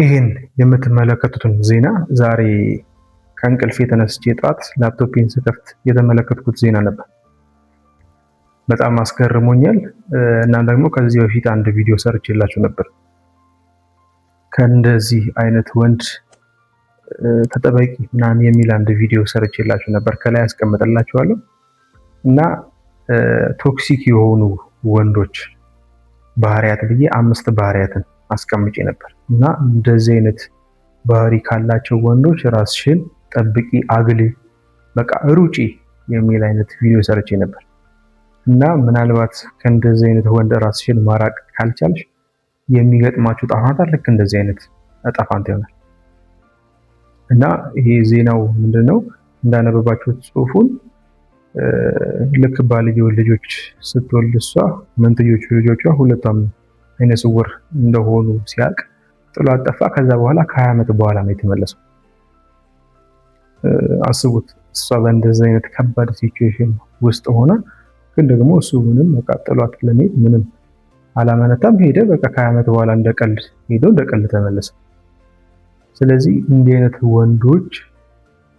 ይህን የምትመለከቱትን ዜና ዛሬ ከእንቅልፍ የተነስቼ ጠዋት ላፕቶፔን ስከፍት የተመለከትኩት ዜና ነበር። በጣም አስገርሞኛል። እናም ደግሞ ከዚህ በፊት አንድ ቪዲዮ ሰርቼላችሁ ነበር። ከእንደዚህ አይነት ወንድ ተጠበቂ ምናምን የሚል አንድ ቪዲዮ ሰርቼላችሁ ነበር። ከላይ አስቀምጥላችኋለሁ። እና ቶክሲክ የሆኑ ወንዶች ባህሪያት ብዬ 5 ባህሪያትን አስቀምጬ ነበር። እና እንደዚህ አይነት ባህሪ ካላቸው ወንዶች ራስሽን ጠብቂ፣ አግሊ፣ በቃ ሩጪ የሚል አይነት ቪዲዮ ሰርቼ ነበር። እና ምናልባት ከእንደዚህ አይነት ወንድ ራስሽን ማራቅ ካልቻልሽ የሚገጥማችሁ ጣፋንታ ልክ እንደዚህ አይነት ጣፋንታ ይሆናል። እና ይሄ ዜናው ምንድነው? እንዳነበባችሁት ጽሁፉን ልክ ባልየው ልጆች ስትወልድ እሷ መንትዮቹ ልጆቿ ሁለቱም አይነ ስውር እንደሆኑ ሲያቅ ጥሏት ጠፋ። ከዛ በኋላ ከ20 ዓመት በኋላ ነው የተመለሰው። አስቡት፣ እሷ በእንደዚህ አይነት ከባድ ሲቹዌሽን ውስጥ ሆና ግን ደግሞ እሱ ምንም በቃ ጥሏት ለመሄድ ምንም አላመነታም። ሄደ። በቃ ከ20 ዓመት በኋላ እንደቀልድ ሄዶ እንደቀልድ ተመለሰ። ስለዚህ እንዲህ አይነት ወንዶች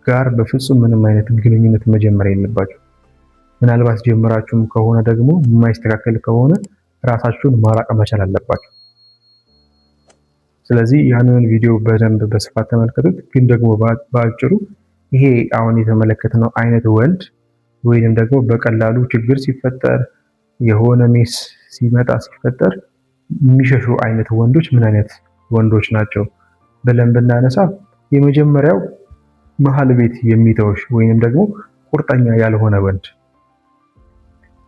ጋር በፍጹም ምንም አይነት ግንኙነት መጀመር የለባችሁ። ምናልባት ጀምራችሁም ከሆነ ደግሞ የማይስተካከል ከሆነ ራሳችሁን ማራቅ መቻል አለባችሁ። ስለዚህ ያንን ቪዲዮ በደንብ በስፋት ተመልከቱት። ግን ደግሞ በአጭሩ ይሄ አሁን የተመለከትነው አይነት ወንድ ወይንም ደግሞ በቀላሉ ችግር ሲፈጠር የሆነ ሜስ ሲመጣ ሲፈጠር የሚሸሹ አይነት ወንዶች ምን አይነት ወንዶች ናቸው ብለን ብናነሳ የመጀመሪያው መሀል ቤት የሚተውሽ ወይንም ደግሞ ቁርጠኛ ያልሆነ ወንድ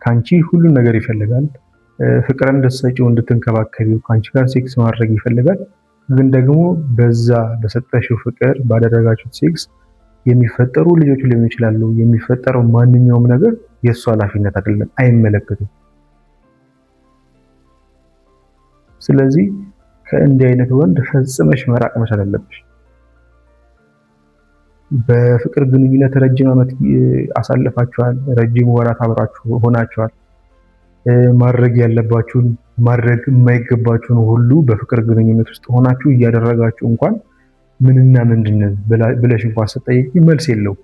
ካንቺ ሁሉን ነገር ይፈልጋል። ፍቅርን እንድትሰጪው፣ እንድትንከባከቢው፣ ካንቺ ጋር ሴክስ ማድረግ ይፈልጋል። ግን ደግሞ በዛ በሰጠሽው ፍቅር ባደረጋችሁት ሴክስ የሚፈጠሩ ልጆች ሊሆኑ ይችላሉ። የሚፈጠረው ማንኛውም ነገር የእሱ ኃላፊነት አይደለም፣ አይመለከቱም። ስለዚህ ከእንዲህ አይነት ወንድ ፈጽመሽ መራቅ መቻል አለብሽ። በፍቅር ግንኙነት ረጅም ዓመት አሳልፋችኋል፣ ረጅም ወራት አብራችሁ ሆናችኋል። ማድረግ ያለባችሁን ማድረግ የማይገባችሁን ሁሉ በፍቅር ግንኙነት ውስጥ ሆናችሁ እያደረጋችሁ እንኳን ምንና ምንድን ብለሽ እንኳን ስትጠይቂ መልስ የለውም።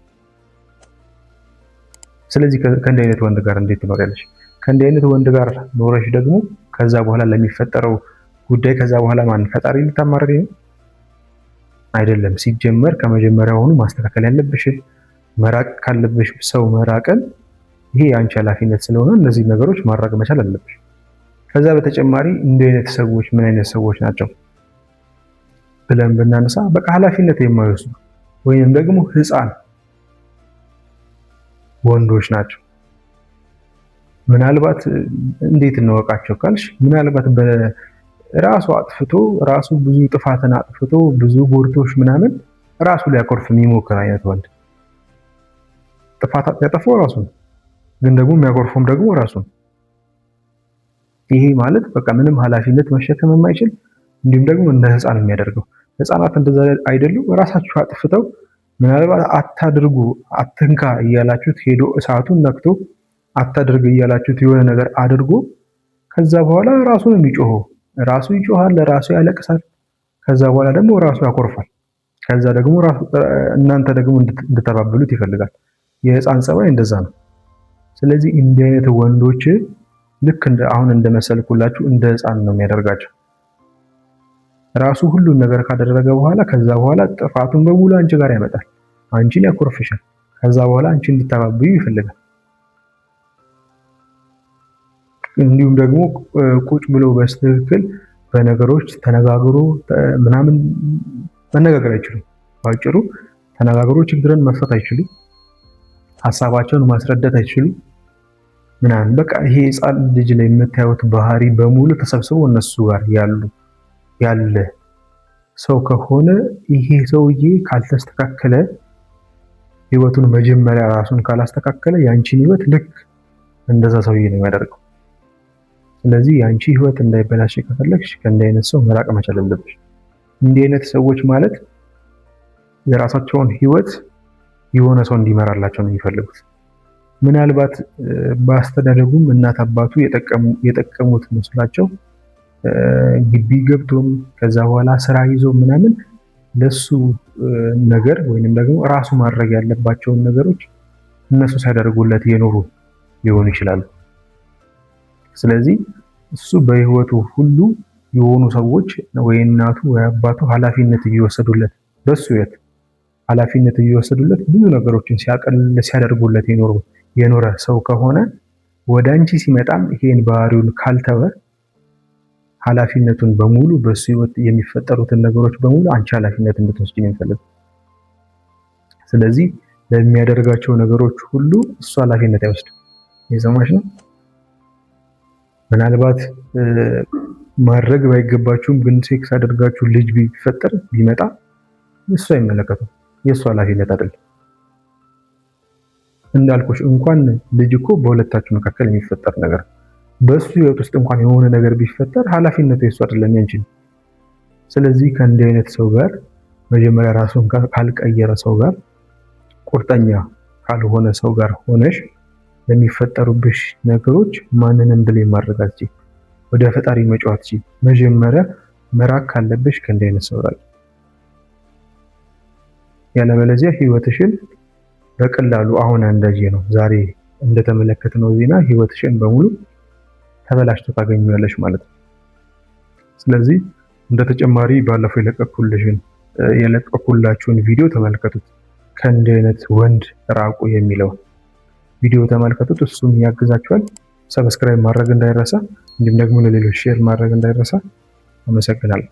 ስለዚህ ከእንዲህ አይነት ወንድ ጋር እንዴት ትኖሪያለሽ? ከእንዲህ አይነት ወንድ ጋር ኖረሽ ደግሞ ከዛ በኋላ ለሚፈጠረው ጉዳይ ከዛ በኋላ ማን ፈጣሪ ልታማረሪ ነው? አይደለም። ሲጀመር ከመጀመሪያውኑ ማስተካከል ያለብሽን መራቅ ካለብሽ ሰው መራቅን ይሄ የአንቺ ኃላፊነት ስለሆነ እነዚህ ነገሮች ማድረግ መቻል አለብሽ። ከዛ በተጨማሪ እንዲህ አይነት ሰዎች ምን አይነት ሰዎች ናቸው ብለን ብናነሳ በቃ ኃላፊነት የማይወስዱ ወይንም ደግሞ ህፃን ወንዶች ናቸው። ምናልባት እንዴት እንወቃቸው ካልሽ ምናልባት በራሱ አጥፍቶ ራሱ ብዙ ጥፋትን አጥፍቶ ብዙ ጎርቶሽ ምናምን ራሱ ሊያኮርፍ የሚሞክር አይነት ወንድ ጥፋት ያጠፋው ራሱ ነው፣ ግን ደግሞ የሚያኮርፈውም ደግሞ ራሱ ነው። ይሄ ማለት በቃ ምንም ኃላፊነት መሸከም የማይችል እንዲሁም ደግሞ እንደ ህፃን የሚያደርገው። ህፃናት እንደዛ አይደሉም። ራሳችሁ አጥፍተው ምናልባት አታድርጉ አትንካ እያላችሁት ሄዶ እሳቱን ነክቶ አታድርግ እያላችሁት የሆነ ነገር አድርጎ ከዛ በኋላ ራሱ ነው የሚጮኸው። ራሱ ይጮሃል፣ ራሱ ያለቅሳል። ከዛ በኋላ ደግሞ ራሱ ያኮርፋል። ከዛ ደግሞ እናንተ ደግሞ እንድትተባበሉት ይፈልጋል። የህፃን ጸባይ እንደዛ ነው። ስለዚህ እንዲህ አይነት ወንዶች ልክ አሁን እንደመሰልኩላችሁ እንደ ህፃን ነው የሚያደርጋቸው። ራሱ ሁሉን ነገር ካደረገ በኋላ ከዛ በኋላ ጥፋቱን በሙሉ አንቺ ጋር ያመጣል። አንቺን ያኮርፍሻል። ከዛ በኋላ አንቺ እንድትተባበዩ ይፈልጋል። እንዲሁም ደግሞ ቁጭ ብሎ በስትክክል በነገሮች ተነጋግሮ ምናምን መነጋገር አይችሉም። ባጭሩ ተነጋግሮ ችግርን መፍታት አይችሉም። ሀሳባቸውን ማስረዳት አይችሉም ምናምን። በቃ ይሄ ህፃን ልጅ ላይ የምታዩት ባህሪ በሙሉ ተሰብስቦ እነሱ ጋር ያለ ሰው ከሆነ ይሄ ሰውዬ ካልተስተካከለ ህይወቱን መጀመሪያ ራሱን ካላስተካከለ ያንቺን ህይወት ልክ እንደዛ ሰውዬ ነው የሚያደርገው። ስለዚህ ያንቺ ህይወት እንዳይበላሽ ከፈለግሽ ከእንዲህ አይነት ሰው መራቅ መቻል አለብሽ። እንዲህ አይነት ሰዎች ማለት የራሳቸውን ህይወት የሆነ ሰው እንዲመራላቸው ነው የሚፈልጉት። ምናልባት በአስተዳደጉም እናት አባቱ የጠቀሙት መስላቸው ግቢ ገብቶም ከዛ በኋላ ስራ ይዞ ምናምን ለሱ ነገር ወይንም ደግሞ ራሱ ማድረግ ያለባቸውን ነገሮች እነሱ ሳያደርጉለት የኖሩ ሊሆኑ ይችላሉ። ስለዚህ እሱ በህይወቱ ሁሉ የሆኑ ሰዎች ወይ እናቱ ወይ አባቱ ኃላፊነት እየወሰዱለት በሱ ህይወት ኃላፊነት እየወሰዱለት ብዙ ነገሮችን ሲያደርጉለት የኖረ ሰው ከሆነ ወደ አንቺ ሲመጣም ይሄን ባህሪውን ካልተወ ኃላፊነቱን በሙሉ በሱ ህይወት የሚፈጠሩትን ነገሮች በሙሉ አንቺ ኃላፊነት እንድትወስጂ ነው የሚፈልገው። ስለዚህ ለሚያደርጋቸው ነገሮች ሁሉ እሱ ኃላፊነት አይወስድም። የሰማሽ ነው። ምናልባት ማድረግ ባይገባችሁም ግን ሴክስ አድርጋችሁ ልጅ ቢፈጠር ቢመጣ እሱ አይመለከተው፣ የእሱ ኃላፊነት አይደለም። እንዳልኩሽ እንኳን ልጅ እኮ በሁለታችሁ መካከል የሚፈጠር ነገር በሱ ህይወት ውስጥ እንኳን የሆነ ነገር ቢፈጠር ኃላፊነቱ የሱ አይደለም ያንቺ ነው። ስለዚህ ከእንዲህ አይነት ሰው ጋር መጀመሪያ ራሱን ካልቀየረ ሰው ጋር ቁርጠኛ ካልሆነ ሰው ጋር ሆነሽ ለሚፈጠሩብሽ ነገሮች ማንንም ብሌም ማድረግ አትችይም። ወደ ፈጣሪ መጫወት አትችይም። መጀመሪያ መራቅ ካለብሽ ከእንዲህ አይነት ሰው ራቂ። ያለበለዚያ ህይወትሽን በቀላሉ አሁን እንደዚህ ነው ዛሬ እንደተመለከትነው ዜና ህይወትሽን በሙሉ ተበላሽቶ ታገኛለሽ ማለት ነው። ስለዚህ እንደተጨማሪ ባለፈው የለቀኩላችሁን ቪዲዮ ተመልከቱት። ከእንዲህ አይነት ወንድ ራቁ የሚለው ቪዲዮ ተመልከቱት። እሱም ያግዛችኋል። ሰብስክራይብ ማድረግ እንዳይረሳ፣ እንዲሁም ደግሞ ለሌሎች ሼር ማድረግ እንዳይረሳ። አመሰግናለሁ።